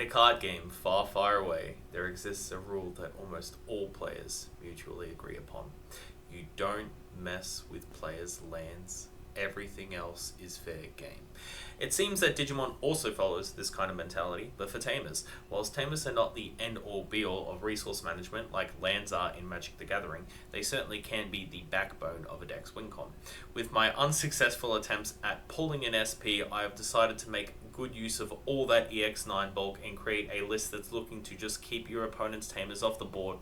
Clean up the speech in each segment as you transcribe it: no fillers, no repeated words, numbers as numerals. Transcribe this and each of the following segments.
card game far, far away, there exists a rule that almost all players mutually agree upon. You don't mess with players' lands. Everything else is fair game. It seems that Digimon also follows this kind of mentality, but for tamers. Whilst tamers are not the end-all be-all of resource management like lands are in Magic the Gathering, they certainly can be the backbone of a deck's win con. With my unsuccessful attempts at pulling an SP, I have decided to make good use of all that EX9 bulk and create a list that's looking to just keep your opponent's tamers off the board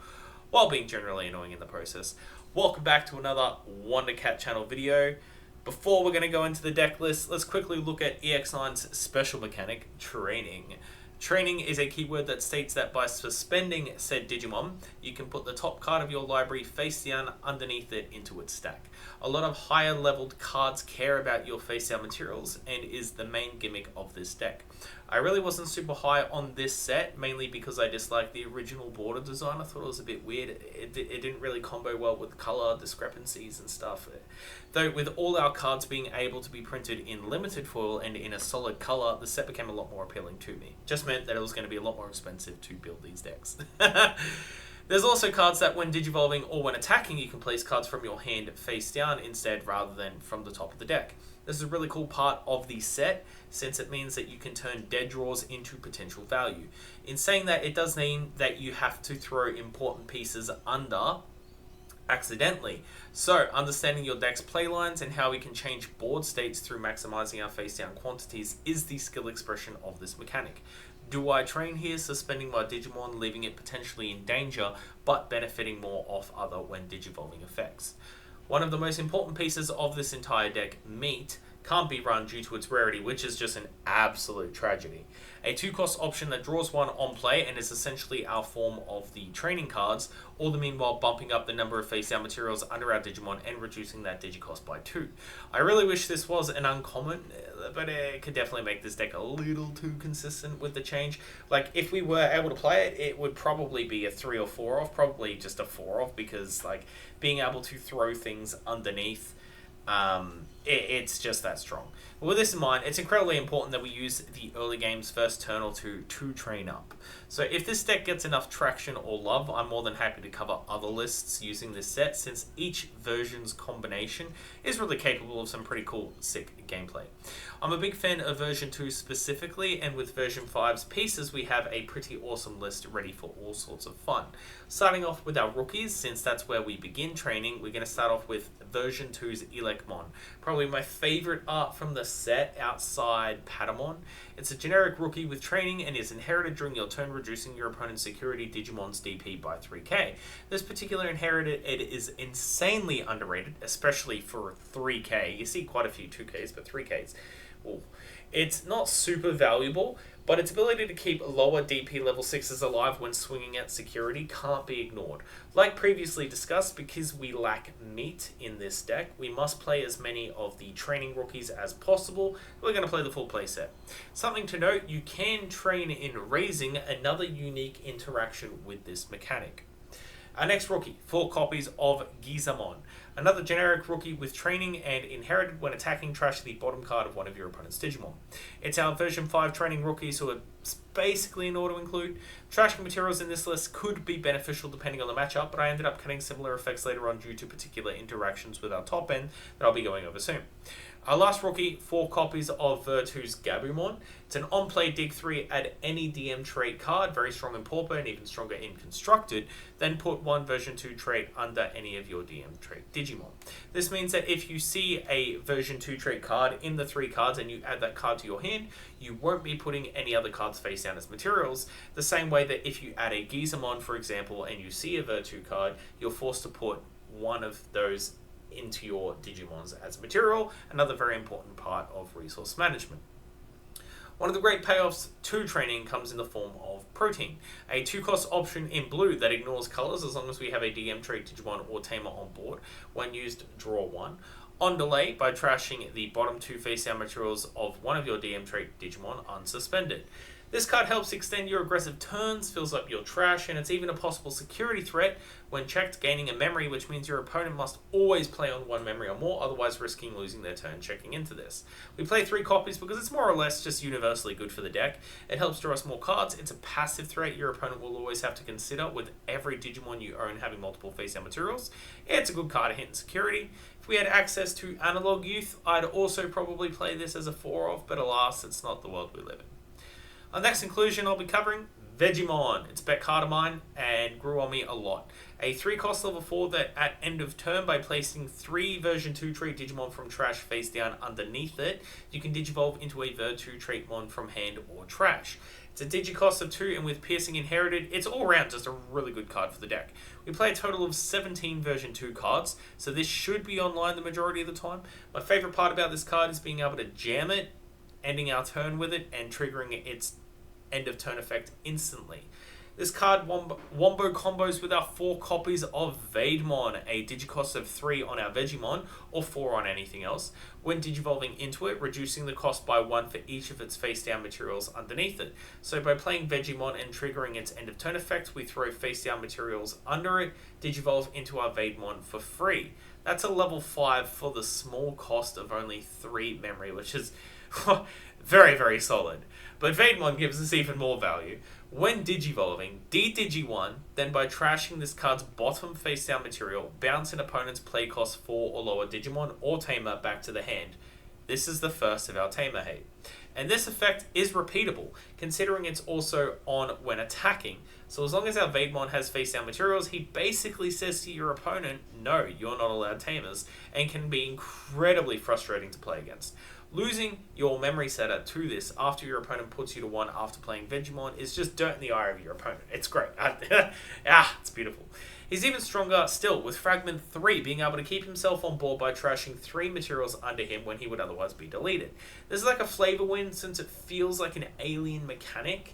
while being generally annoying in the process. Welcome back to another WonderCat channel video. Before we're going to go into the deck list, let's quickly look at EX9's special mechanic, Training. Training is a keyword that states that by suspending said Digimon, you can put the top card of your library face down underneath it into its stack. A lot of higher leveled cards care about your face down materials and is the main gimmick of this deck. I really wasn't super high on this set, mainly because I disliked the original border design. I thought it was a bit weird. It didn't really combo well with color discrepancies and stuff. Though with all our cards being able to be printed in limited foil and in a solid color, the set became a lot more appealing to me. Just meant that it was going to be a lot more expensive to build these decks. There's also cards that when digivolving or when attacking, you can place cards from your hand face down instead rather than from the top of the deck. This is a really cool part of the set, since it means that you can turn dead draws into potential value. In saying that, it does mean that you have to throw important pieces under accidentally. So, understanding your deck's playlines and how we can change board states through maximizing our face down quantities is the skill expression of this mechanic. Do I train here, suspending my Digimon, leaving it potentially in danger, but benefiting more off other when digivolving effects? One of the most important pieces of this entire deck, Meat, can't be run due to its rarity, which is just an absolute tragedy. A 2-cost option that draws 1 on play and is essentially our form of the training cards, all the meanwhile bumping up the number of face-down materials under our Digimon and reducing that digi-cost by 2. I really wish this was an uncommon, but it could definitely make this deck a little too consistent with the change. Like, if we were able to play it, it would probably be a 3 or 4 off, probably just a 4 off, because like being able to throw things underneath, it's just that strong. But with this in mind, it's incredibly important that we use the early game's first turn or two to train up. So if this deck gets enough traction or love, I'm more than happy to cover other lists using this set, since each version's combination is really capable of some pretty cool, sick gameplay. I'm a big fan of version 2 specifically, and with version 5's pieces, we have a pretty awesome list ready for all sorts of fun. Starting off with our rookies, since that's where we begin training, we're going to start off with version 2's Elecmon. Probably my favorite art from the set outside Patamon. It's a generic rookie with training and is inherited during your turn, reducing your opponent's security Digimon's DP by 3k. This particular inherited is insanely underrated, especially for 3k. You see quite a few 2ks, but 3ks. Ooh. It's not super valuable, but its ability to keep lower DP level 6s alive when swinging at security can't be ignored. Like previously discussed, because we lack meat in this deck, we must play as many of the training rookies as possible. We're going to play the full playset. Something to note, you can train in raising, another unique interaction with this mechanic. Our next rookie, 4 copies of Gizamon. Another generic rookie with training and inherited when attacking, trash the bottom card of one of your opponent's Digimon. It's our version 5 training rookies, who are basically an auto-include. Trashing materials in this list could be beneficial depending on the matchup, but I ended up cutting similar effects later on due to particular interactions with our top end that I'll be going over soon. Our last rookie, 4 copies of Virtu's Gabumon. It's an on-play dig 3, add any DM trait card, very strong in Pauper and even stronger in Constructed, then put 1 version 2 trait under any of your DM trait Digimon. This means that if you see a version 2 trait card in the 3 cards and you add that card to your hand, you won't be putting any other cards face down as materials, the same way that if you add a Gizamon, for example, and you see a Virtu card, you're forced to put one of those into your Digimons as material, another very important part of resource management. One of the great payoffs to training comes in the form of Protein, a 2-cost option in blue that ignores colors as long as we have a DM trait Digimon or Tamer on board. When used, draw 1. On delay, by trashing the bottom 2 face-down materials of one of your DM trait Digimon unsuspended. This card helps extend your aggressive turns, fills up your trash, and it's even a possible security threat when checked, gaining a memory, which means your opponent must always play on 1 memory or more, otherwise risking losing their turn checking into this. We play 3 copies because it's more or less just universally good for the deck. It helps draw us more cards. It's a passive threat your opponent will always have to consider with every Digimon you own having multiple face-down materials. It's a good card to hit in security. If we had access to Analog Youth, I'd also probably play this as a 4-of, but alas, it's not the world we live in. Our next inclusion I'll be covering, Vegemon. It's a bet card of mine and grew on me a lot. A 3-cost level 4 that at end of turn, by placing 3 version 2 trait Digimon from trash face down underneath it, you can Digivolve into a ver 2 trait mon from hand or trash. It's a Digicost of 2, and with Piercing Inherited, it's all around just a really good card for the deck. We play a total of 17 version 2 cards, so this should be online the majority of the time. My favourite part about this card is being able to jam it, ending our turn with it, and triggering its end of turn effect instantly. This card wombo combos with our 4 copies of Vegemon, a Digicost of 3 on our Vegemon, or 4 on anything else, when Digivolving into it, reducing the cost by 1 for each of its face-down materials underneath it. So by playing Vegemon and triggering its end of turn effect, we throw face-down materials under it, Digivolve into our Vegemon for free. That's a level 5 for the small cost of only 3 memory, which is very, very solid. But Vegemon gives us even more value. When Digivolving, de-digi 1, then by trashing this card's bottom face-down material, bounce an opponent's play cost 4 or lower Digimon or Tamer back to the hand. This is the first of our TamerHate. And this effect is repeatable, considering it's also on when attacking. So as long as our Vegemon has face-down materials, he basically says to your opponent, no, you're not allowed Tamers, and can be incredibly frustrating to play against. Losing your memory setter to this after your opponent puts you to 1 after playing Vegemon is just dirt in the eye of your opponent. It's great. It's beautiful. He's even stronger still with Fragment 3 being able to keep himself on board by trashing 3 materials under him when he would otherwise be deleted. This is like a flavor win since it feels like an alien mechanic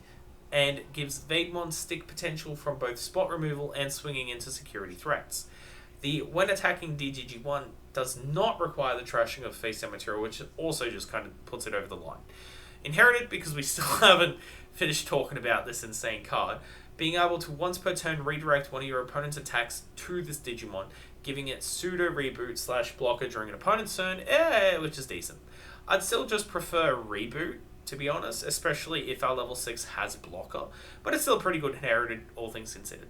and gives Vegemon stick potential from both spot removal and swinging into security threats. The when attacking de-digi 1 does not require the trashing of face-down material, which also just kind of puts it over the line. Inherited, because we still haven't finished talking about this insane card, being able to once per turn redirect one of your opponent's attacks to this Digimon, giving it pseudo reboot / blocker during an opponent's turn, which is decent. I'd still just prefer reboot, to be honest, especially if our level 6 has blocker, but it's still pretty good inherited, all things considered.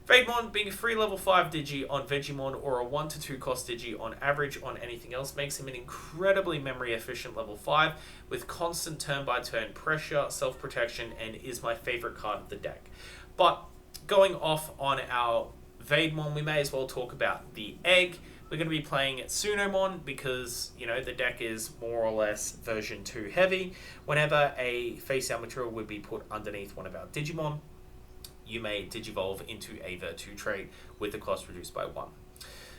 Vegemon being a free level 5 digi on Vegemon or a 1 to 2 cost digi on average on anything else makes him an incredibly memory efficient level 5 with constant turn by turn pressure, self-protection, and is my favourite card of the deck. But going off on our Vegemon, we may as well talk about the egg. We're going to be playing Tsunomon because, the deck is more or less version 2 heavy. Whenever a face-down material would be put underneath one of our Digimon, you may Digivolve into a ver 2 trait with the cost reduced by 1.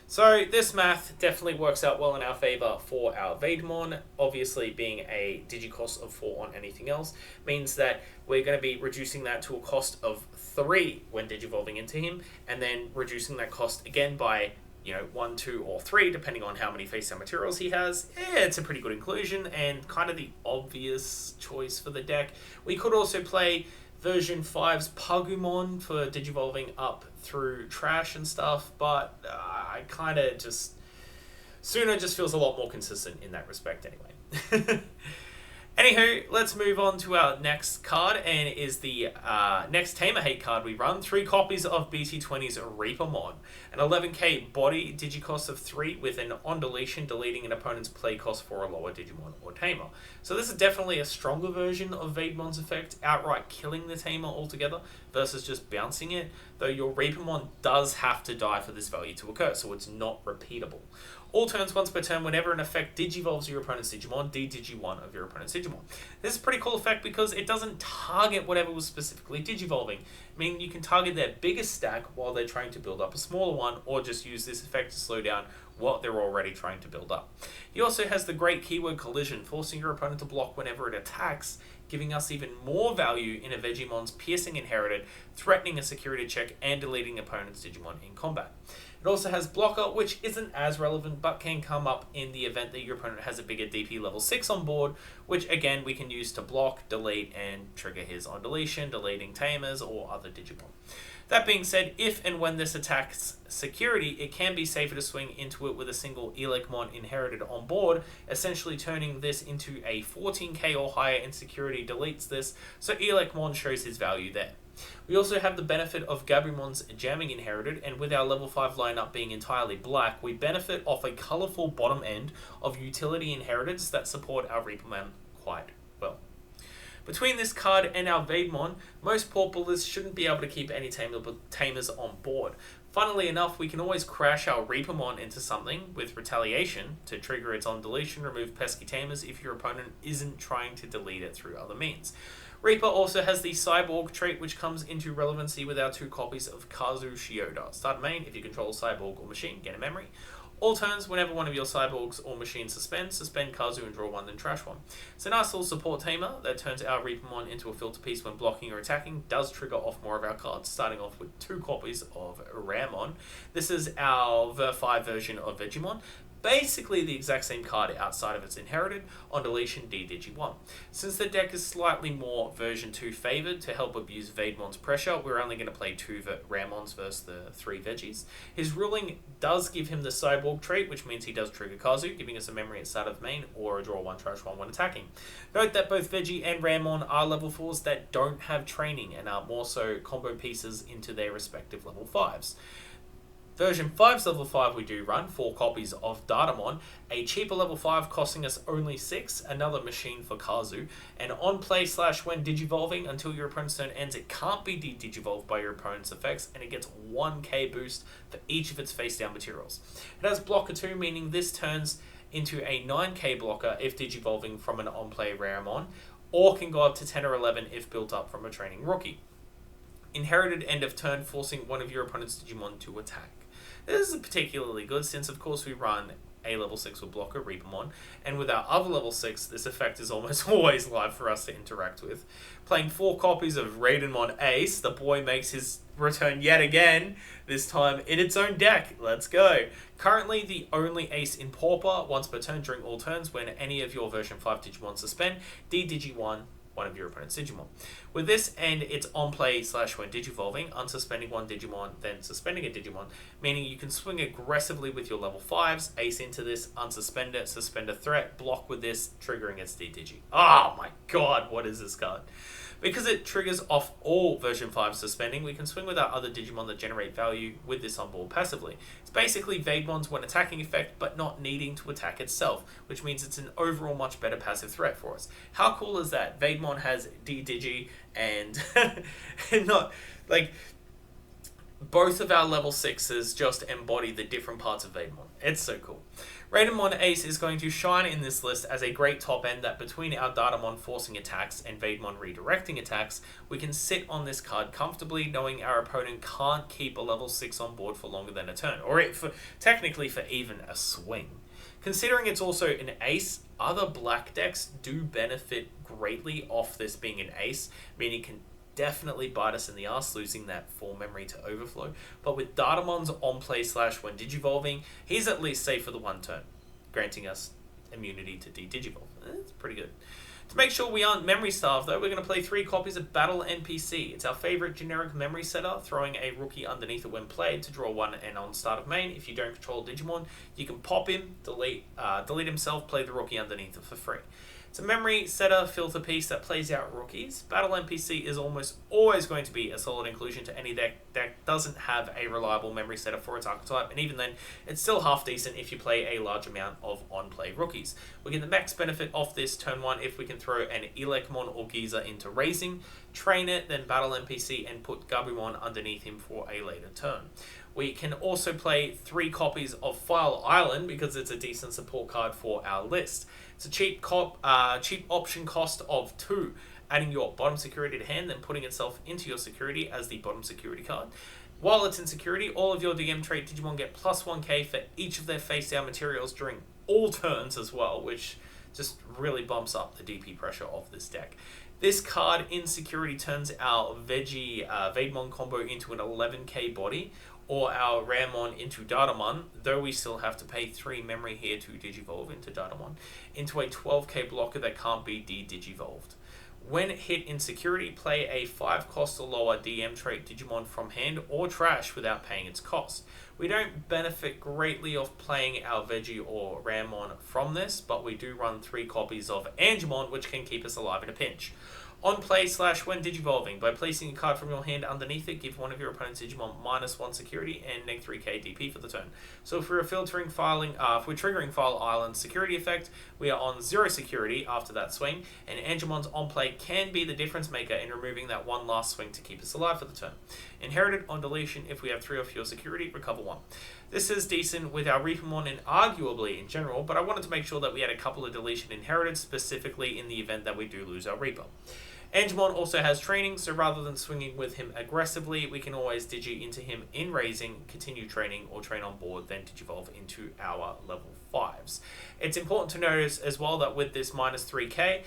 So this math definitely works out well in our favour for our Vegemon. Obviously, being a Digicost of 4 on anything else means that we're going to be reducing that to a cost of 3 when Digivolving into him, and then reducing that cost again by 1, 2, or 3, depending on how many face-down materials he has. It's a pretty good inclusion and kind of the obvious choice for the deck. We could also play version 5's Pagumon for Digivolving up through trash and stuff, but I kind of just... Suna just feels a lot more consistent in that respect anyway. Anywho, let's move on to our next card, and it is the next TamerHate card we run. 3 copies of BT20's Reapermon. An 11k body Digicost of 3 with an on deletion, deleting an opponent's play cost for a lower Digimon or Tamer. So this is definitely a stronger version of Vegemon's effect, outright killing the Tamer altogether versus just bouncing it, though your Reapermon does have to die for this value to occur, so it's not repeatable. All turns once per turn, whenever an effect digivolves your opponent's Digimon, de-digi 1 of your opponent's Digimon. This is a pretty cool effect because it doesn't target whatever was specifically digivolving, meaning you can target their biggest stack while they're trying to build up a smaller one, or just use this effect to slow down what they're already trying to build up. He also has the great keyword collision, forcing your opponent to block whenever it attacks, giving us even more value in a Vegimon's piercing inherited, threatening a security check and deleting opponent's Digimon in combat. It also has blocker, which isn't as relevant but can come up in the event that your opponent has a bigger DP level 6 on board, which again we can use to block, delete, and trigger his on deletion, deleting tamers or other Digimon. That being said, if and when this attacks security, it can be safer to swing into it with a single Elecmon inherited on board, essentially turning this into a 14k or higher, and security deletes this, so Elecmon shows his value there. We also have the benefit of Gabumon's jamming inherited, and with our level 5 lineup being entirely black, we benefit off a colourful bottom end of utility inheriteds that support our Reaperman quite well. Between this card and our Veidmon, most Paupers shouldn't be able to keep any tamers on board. Funnily enough, we can always crash our Reapermon into something with Retaliation to trigger its on deletion, remove pesky tamers if your opponent isn't trying to delete it through other means. Reaper also has the Cyborg trait, which comes into relevancy with our 2 copies of Kazu Shioda. Start main, if you control Cyborg or Machine, get a memory. All turns, whenever one of your Cyborgs or Machines suspend Kazu and draw 1, then trash 1. It's a nice little support tamer that turns our Reapermon into a filter piece when blocking or attacking, does trigger off more of our cards, starting off with 2 copies of Ramon. This is our Ver 5 version of Vegiemon. Basically the exact same card outside of its inherited, on deletion de-digi 1. Since the deck is slightly more version 2 favoured to help abuse Veidmon's pressure, we're only going to play 2 Ramons versus the 3 Veggies. His ruling does give him the Cyborg trait, which means he does trigger Kazu, giving us a memory at start of main, or a draw 1, trash 1 when attacking. Note that both Veggie and Ramon are level 4s that don't have training and are more so combo pieces into their respective level 5s. Version 5's level 5 we do run 4 copies of Datamon, a cheaper level 5 costing us only 6, another machine for Kazu, and on play / when digivolving until your opponent's turn ends, it can't be digivolved by your opponent's effects, and it gets 1k boost for each of its face down materials. It has blocker 2, meaning this turns into a 9k blocker if digivolving from an on play Raramon, or can go up to 10 or 11 if built up from a training rookie. Inherited end of turn, forcing one of your opponent's Digimon to attack. This is particularly good since of course we run a level 6 with blocker Reapermon, and with our other level 6 this effect is almost always live for us to interact with. Playing 4 copies of Raidenmon Ace, the boy makes his return yet again, this time in its own deck. Let's go! Currently the only ace in Pauper, once per turn during all turns when any of your version 5 Digimon suspend, de-digi 1 of your opponent's Digimon. With this and its on play / when digivolving, unsuspending 1 Digimon, then suspending a Digimon, meaning you can swing aggressively with your level 5s, ace into this, unsuspend it, suspend a threat, block with this, triggering its de-digi. Oh my god, what is this card? Because it triggers off all version 5 suspending, we can swing with our other Digimon that generate value with this on board passively. It's basically Veidmon's when attacking effect, but not needing to attack itself, which means it's an overall much better passive threat for us. How cool is that? Veidmon has de-digi and not like both of our level 6s just embody the different parts of Veidmon. It's so cool. Raidenmon Ace is going to shine in this list as a great top end that between our Datamon forcing attacks and Veidmon redirecting attacks, we can sit on this card comfortably knowing our opponent can't keep a level 6 on board for longer than a turn, or technically for even a swing. Considering it's also an ace, other black decks do benefit greatly off this being an ace, meaning it can definitely bite us in the ass losing that full memory to overflow, but with Datamon's on play / when digivolving, he's at least safe for the 1 turn, granting us immunity to de-digivolve. It's pretty good. To make sure we aren't memory starved though, we're going to play 3 copies of Battle NPC. It's our favourite generic memory setter, throwing a rookie underneath it when played to draw 1 and on start of main. If you don't control Digimon, you can pop him, delete himself, play the rookie underneath it for free. It's a memory setter filter piece that plays out rookies. Battle NPC is almost always going to be a solid inclusion to any deck that doesn't have a reliable memory setter for its archetype, and even then, it's still half decent if you play a large amount of on-play rookies. We get the max benefit off this turn 1 if we can throw an Elecmon or Giza into Raising, train it, then Battle NPC and put Gabumon underneath him for a later turn. We can also play 3 copies of File Island because it's a decent support card for our list. It's a cheap option cost of 2, adding your bottom security to hand, then putting itself into your security as the bottom security card. While it's in security, all of your DM trait Digimon get plus 1k for each of their face down materials during all turns as well, which just really bumps up the DP pressure of this deck. This card in security turns our Veggie Vaidmon combo into an 11k body, or our Ramon into Datamon, though we still have to pay 3 memory here to Digivolve into Datamon, into a 12k blocker that can't be de-digivolved. When hit in security, play a 5 cost or lower DM trait Digimon from hand or trash without paying its cost. We don't benefit greatly of playing our Veggie or Ramon from this, but we do run 3 copies of Angemon, which can keep us alive in a pinch. On play / when digivolving, by placing a card from your hand underneath it, give one of your opponent's Digimon -1 security and -3k DP for the turn. So if we're triggering File Island security effect, we are on 0 security after that swing, and Angemon's on play can be the difference maker in removing that one last swing to keep us alive for the turn. Inherited on deletion, if we have 3 or fewer security, recover 1. This is decent with our Reapermon and arguably in general, but I wanted to make sure that we had a couple of deletion inherited, specifically in the event that we do lose our Reaper. Angemon also has training, so rather than swinging with him aggressively, we can always digi into him in raising, continue training, or train on board, then digivolve into our level 5s. It's important to notice as well that with this -3k,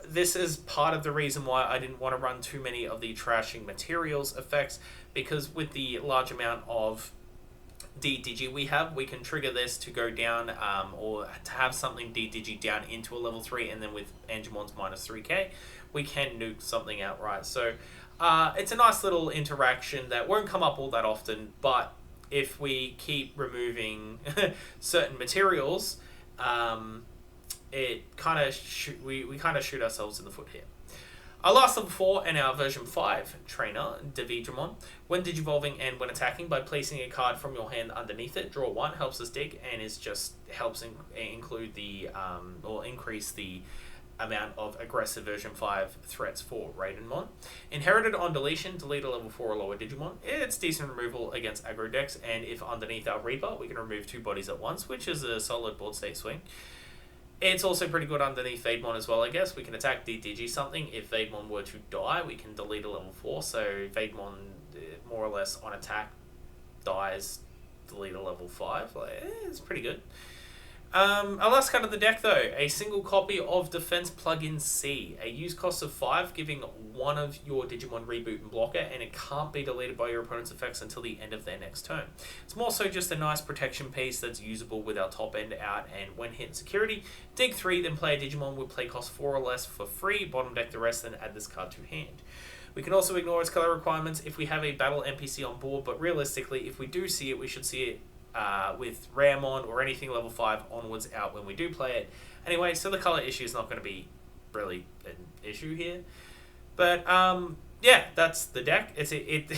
this is part of the reason why I didn't want to run too many of the trashing materials effects, because with the large amount of de-digi we can trigger this to go down, or to have something de-digi down into a level 3, and then with Angemon's -3k, we can nuke something outright. So it's a nice little interaction that won't come up all that often, but if we keep removing certain materials, we kind of shoot ourselves in the foot here. Our last level 4 and our version 5 trainer, de-digi, when digivolving and when attacking, by placing a card from your hand underneath it, draw 1, helps us dig, and helps include the or increase the amount of aggressive version 5 threats for Raidenmon. Inherited on deletion, delete a level 4 or lower Digimon. It's decent removal against aggro decks, and if underneath our Reaper, we can remove 2 bodies at once, which is a solid board state swing. It's also pretty good underneath Vaidmon as well, I guess. We can attack de-digi something. If Vaidmon were to die, we can delete a level 4. So Vaidmon, more or less on attack, dies, delete a level 5. It's pretty good. Our last card of the deck though, a single copy of Defense Plugin C. A use cost of 5, giving one of your Digimon reboot and blocker, and it can't be deleted by your opponent's effects until the end of their next turn. It's more so just a nice protection piece that's usable with our top end out, and when hit in security, dig 3, then play a Digimon with play cost 4 or less for free, bottom deck the rest, then add this card to hand. We can also ignore its color requirements if we have a battle NPC on board, but realistically, if we do see it, we should see it with Ramon or anything level 5 onwards out when we do play it. Anyway, so the color issue is not going to be really an issue here. But yeah, that's the deck. It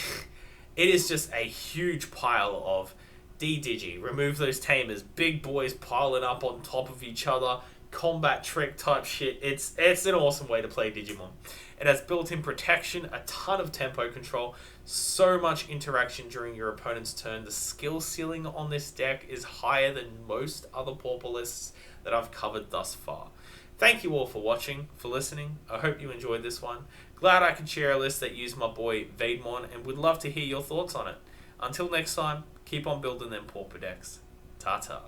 is just a huge pile of de-digi. Remove those tamers, big boys piling up on top of each other, combat trick type shit. It's an awesome way to play Digimon. It has built-in protection, a ton of tempo control, so much interaction during your opponent's turn. The skill ceiling on this deck is higher than most other Pauper lists that I've covered thus far. Thank you all for watching, for listening. I hope you enjoyed this one. Glad I could share a list that used my boy Vaidmon, and would love to hear your thoughts on it. Until next time, keep on building them Pauper decks. Ta-ta.